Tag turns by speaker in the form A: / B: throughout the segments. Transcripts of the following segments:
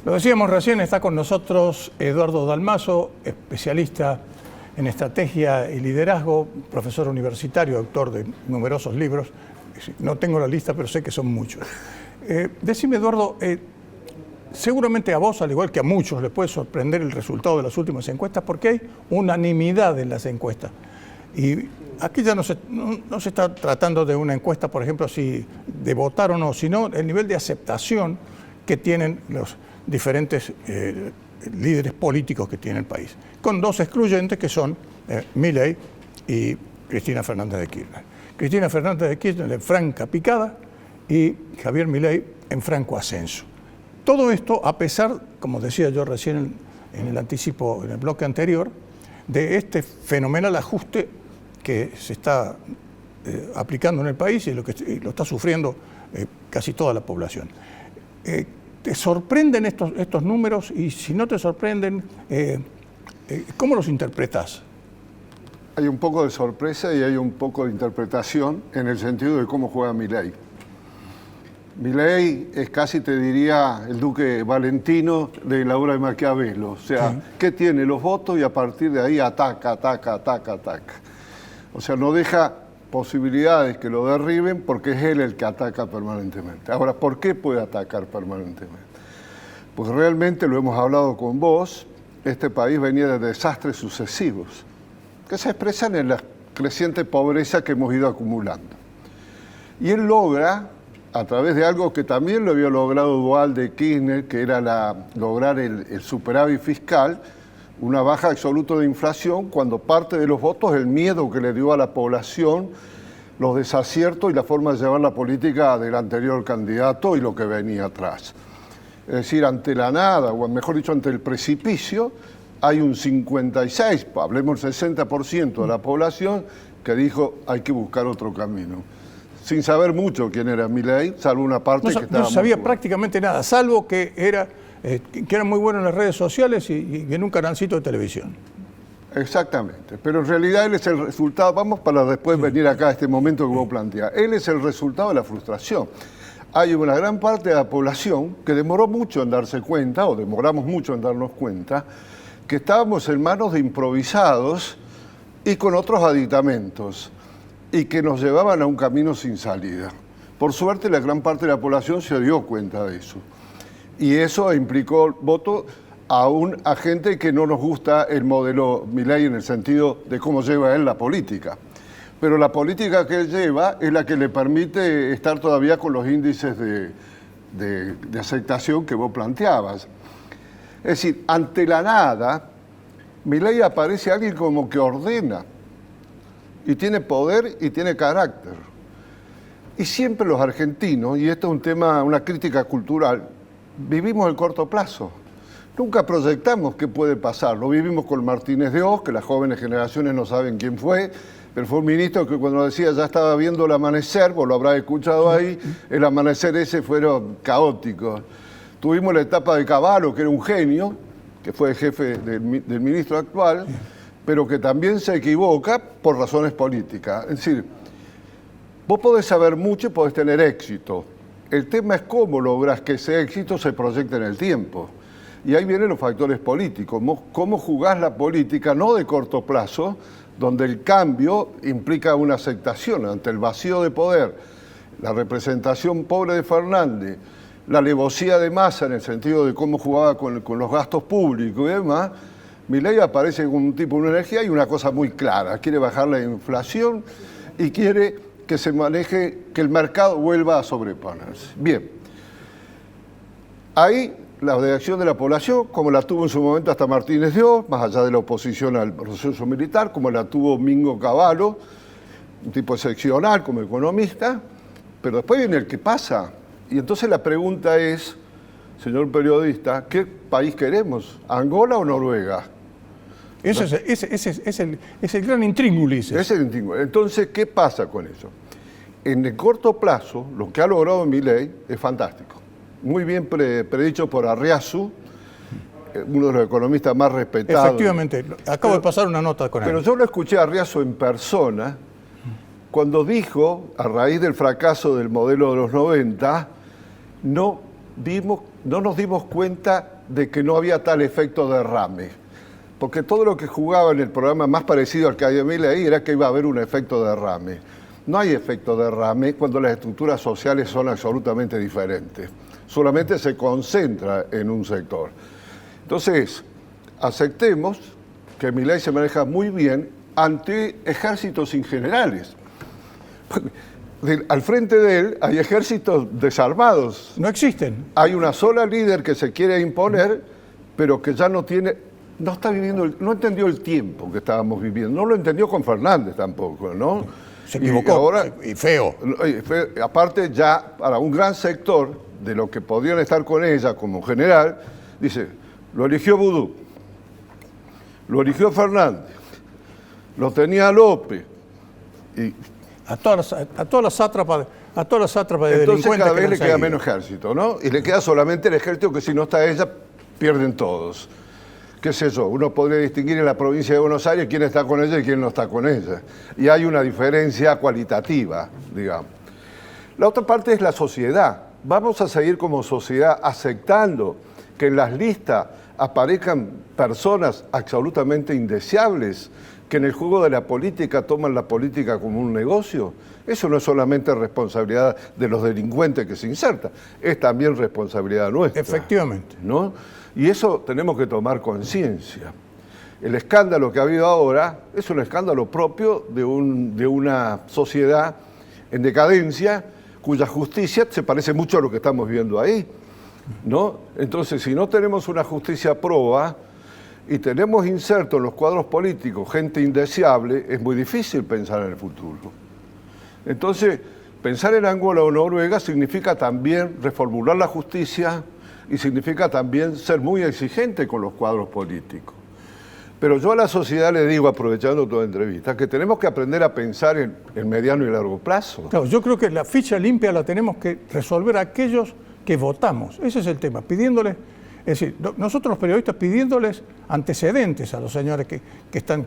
A: Lo decíamos recién, está con nosotros Eduardo Dalmaso, especialista en estrategia y liderazgo, profesor universitario, autor de numerosos libros. No tengo la lista, pero sé que son muchos. Decime, Eduardo, seguramente a vos, al igual que a muchos, les puede sorprender el resultado de las últimas encuestas porque hay unanimidad en las encuestas. Y aquí ya no se está tratando de una encuesta, por ejemplo, si de votar o no, sino el nivel de aceptación que tienen los diferentes líderes políticos que tiene el país, con dos excluyentes que son Milei y Cristina Fernández de Kirchner. Cristina Fernández de Kirchner en franca picada y Javier Milei en franco ascenso. Todo esto a pesar, como decía yo recién en el anticipo, en el bloque anterior, de este fenomenal ajuste que se está aplicando en el país y lo está sufriendo casi toda la población. ¿Te sorprenden estos números? Y si no te sorprenden, ¿cómo los interpretas?
B: Hay un poco de sorpresa y hay un poco de interpretación en el sentido de cómo juega Milei. Milei es casi, te diría, el duque Valentino de la obra de Maquiavelo. O sea, sí, que tiene los votos y a partir de ahí ataca. O sea, no deja posibilidades que lo derriben porque es él el que ataca permanentemente. Ahora, ¿por qué puede atacar permanentemente? Pues realmente lo hemos hablado con vos, este país venía de desastres sucesivos que se expresan en la creciente pobreza que hemos ido acumulando. Y él logra, a través de algo que también lo había logrado Duhalde Kirchner, que era lograr el superávit fiscal, una baja absoluta de inflación, cuando parte de los votos el miedo que le dio a la población, los desaciertos y la forma de llevar la política del anterior candidato y lo que venía atrás. Es decir, ante la nada, o mejor dicho, ante el precipicio, hay un 56, hablemos del 60% de la población que dijo hay que buscar otro camino. Sin saber mucho quién era Milei, salvo una parte que estaba...
A: No sabía prácticamente nada, salvo que era muy bueno en las redes sociales y en un canalcito de televisión.
B: Exactamente, pero en realidad él es el resultado, vamos para después venir acá a este momento que vos planteás, él es el resultado de la frustración. Hay una gran parte de la población que demoró mucho en darse cuenta, o demoramos mucho en darnos cuenta, que estábamos en manos de improvisados y con otros aditamentos, y que nos llevaban a un camino sin salida. Por suerte, la gran parte de la población se dio cuenta de eso. Y eso implicó voto a gente que no nos gusta el modelo Milei en el sentido de cómo lleva él la política. Pero la política que él lleva es la que le permite estar todavía con los índices de aceptación que vos planteabas. Es decir, ante la nada, Milei aparece alguien como que ordena, y tiene poder y tiene carácter. Y siempre los argentinos, y esto es un tema, una crítica cultural, vivimos el corto plazo. Nunca proyectamos qué puede pasar. Lo vivimos con Martínez de Oz, que las jóvenes generaciones no saben quién fue, pero fue un ministro que cuando decía ya estaba viendo el amanecer, vos lo habrás escuchado ahí, el amanecer ese fueron caóticos. Tuvimos la etapa de Cavallo, que era un genio, que fue el jefe del ministro actual, pero que también se equivoca por razones políticas. Es decir, vos podés saber mucho y podés tener éxito. El tema es cómo lográs que ese éxito se proyecte en el tiempo. Y ahí vienen los factores políticos. Cómo jugás la política, no de corto plazo, donde el cambio implica una aceptación ante el vacío de poder, la representación pobre de Fernández, la alevosía de Massa en el sentido de cómo jugaba con los gastos públicos y demás. Milei aparece con un tipo de energía y una cosa muy clara, quiere bajar la inflación y quiere que se maneje, que el mercado vuelva a sobreponerse. Bien, ahí la reacción de la población, como la tuvo en su momento hasta Martínez de Oz, más allá de la oposición al proceso militar, como la tuvo Mingo Cavallo, un tipo excepcional como economista, pero después viene el que pasa. Y entonces la pregunta es, señor periodista, ¿qué país queremos? ¿Angola o Noruega?
A: Ese es el gran intríngulis.
B: Es el intríngulis. Entonces, ¿qué pasa con eso? En el corto plazo, lo que ha logrado Milei es fantástico. Muy bien predicho por Arriazu, uno de los economistas más respetados.
A: Efectivamente, acabo de pasar una nota con él.
B: Pero yo lo escuché a Arriazu en persona, cuando dijo, a raíz del fracaso del modelo de los 90, no no nos dimos cuenta de que no había tal efecto derrame. Porque todo lo que jugaba en el programa más parecido al que había Milei era que iba a haber un efecto derrame. No hay efecto derrame cuando las estructuras sociales son absolutamente diferentes. Solamente se concentra en un sector. Entonces, aceptemos que Milei se maneja muy bien ante ejércitos sin generales. Al frente de él hay ejércitos desarmados.
A: No existen.
B: Hay una sola líder que se quiere imponer, pero que ya no está viviendo, no entendió el tiempo que estábamos viviendo. No lo entendió con Fernández tampoco, ¿no?
A: Se equivocó, y feo.
B: Aparte, ya para un gran sector de los que podían estar con ella como general, dice, lo eligió Vudú, lo eligió Fernández, lo tenía López. Y
A: a todas las sátrapas de
B: entonces
A: delincuentes.
B: Cada vez le queda menos ejército, ¿no? Y le queda solamente el ejército que si no está ella, pierden todos. ¿Qué sé yo? Uno podría distinguir en la provincia de Buenos Aires quién está con ella y quién no está con ella. Y hay una diferencia cualitativa, digamos. La otra parte es la sociedad. Vamos a seguir como sociedad aceptando que en las listas aparezcan personas absolutamente indeseables, que en el juego de la política toman la política como un negocio. Eso no es solamente responsabilidad de los delincuentes que se insertan, es también responsabilidad nuestra.
A: Efectivamente.
B: ¿No? Y eso tenemos que tomar conciencia. El escándalo que ha habido ahora es un escándalo propio de una sociedad en decadencia, cuya justicia se parece mucho a lo que estamos viendo ahí, ¿no? Entonces, si no tenemos una justicia proba y tenemos inserto en los cuadros políticos gente indeseable, es muy difícil pensar en el futuro. Entonces, pensar en Angola o Noruega significa también reformular la justicia y significa también ser muy exigente con los cuadros políticos. Pero yo a la sociedad le digo, aprovechando toda entrevista, que tenemos que aprender a pensar en mediano y largo plazo.
A: Claro, yo creo que la ficha limpia la tenemos que resolver aquellos que votamos. Ese es el tema, pidiéndoles, es decir, nosotros los periodistas pidiéndoles antecedentes a los señores que están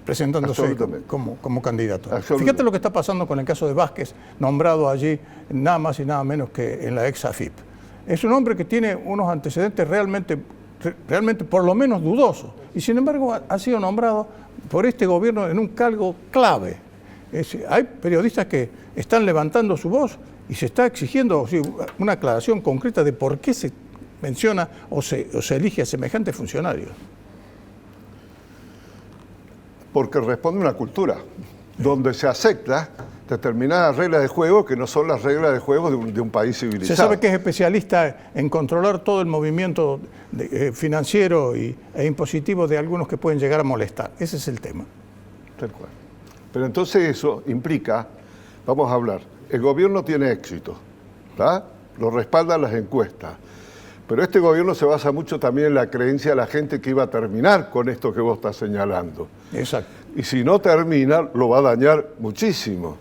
A: presentándose como candidatos. Fíjate lo que está pasando con el caso de Vázquez, nombrado allí nada más y nada menos que en la ex AFIP. Es un hombre que tiene unos antecedentes realmente por lo menos dudosos, y sin embargo ha sido nombrado por este gobierno en un cargo clave. Hay periodistas que están levantando su voz y se está exigiendo una aclaración concreta de por qué se menciona o se elige a semejante funcionario.
B: Porque responde a una cultura donde se acepta determinadas reglas de juego que no son las reglas de juego de un país civilizado.
A: Se sabe que es especialista en controlar todo el movimiento financiero e impositivo de algunos que pueden llegar a molestar. Ese es el tema.
B: Tal cual. Pero entonces eso implica, vamos a hablar, el gobierno tiene éxito, ¿tá? Lo respaldan las encuestas. Pero este gobierno se basa mucho también en la creencia de la gente que iba a terminar con esto que vos estás señalando.
A: Exacto.
B: Y si no termina, lo va a dañar muchísimo.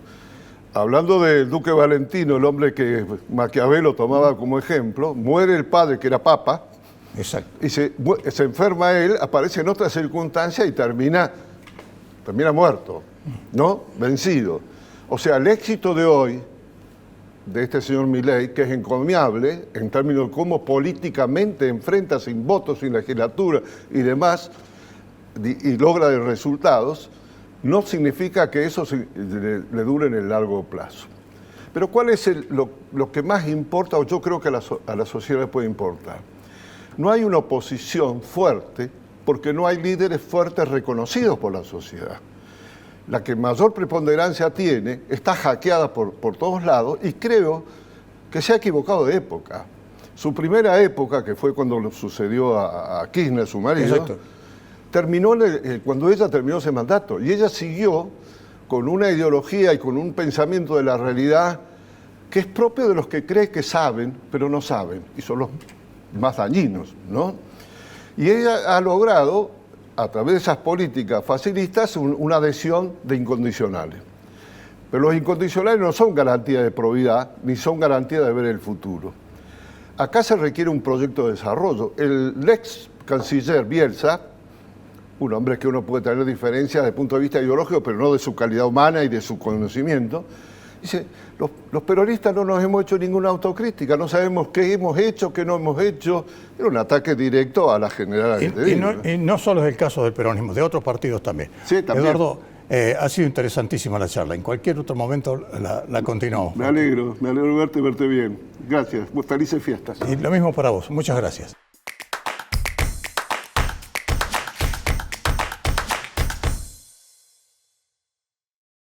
B: Hablando del duque Valentino, el hombre que Maquiavelo tomaba como ejemplo, muere el padre, que era papa.
A: Exacto.
B: Y se enferma él, aparece en otra circunstancia y termina muerto, ¿no? Vencido. O sea, el éxito de hoy de este señor Milei, que es encomiable en términos de cómo políticamente enfrenta sin votos, sin legislatura y demás, y logra resultados, no significa que eso le dure en el largo plazo. Pero ¿cuál es lo que más importa, o yo creo que a la sociedad le puede importar? No hay una oposición fuerte porque no hay líderes fuertes reconocidos por la sociedad. La que mayor preponderancia tiene está hackeada por todos lados y creo que se ha equivocado de época. Su primera época, que fue cuando sucedió a Kirchner, su marido,
A: exacto,
B: terminó cuando ella terminó ese mandato. Y ella siguió con una ideología y con un pensamiento de la realidad que es propio de los que creen que saben, pero no saben, y son los más dañinos, ¿no? Y ella ha logrado, a través de esas políticas facilistas, una adhesión de incondicionales. Pero los incondicionales no son garantía de probidad, ni son garantía de ver el futuro. Acá se requiere un proyecto de desarrollo. El ex canciller Bielsa, un hombre que uno puede tener diferencias desde el punto de vista ideológico, pero no de su calidad humana y de su conocimiento, Dice, los peronistas no nos hemos hecho ninguna autocrítica, no sabemos qué hemos hecho, qué no hemos hecho. Era un ataque directo a la general.
A: Y no solo es el caso del peronismo, de otros partidos también.
B: Sí, también.
A: Eduardo, ha sido interesantísima la charla. En cualquier otro momento la continuamos.
B: Me alegro verte bien. Gracias. Felices fiestas.
A: Y lo mismo para vos. Muchas gracias.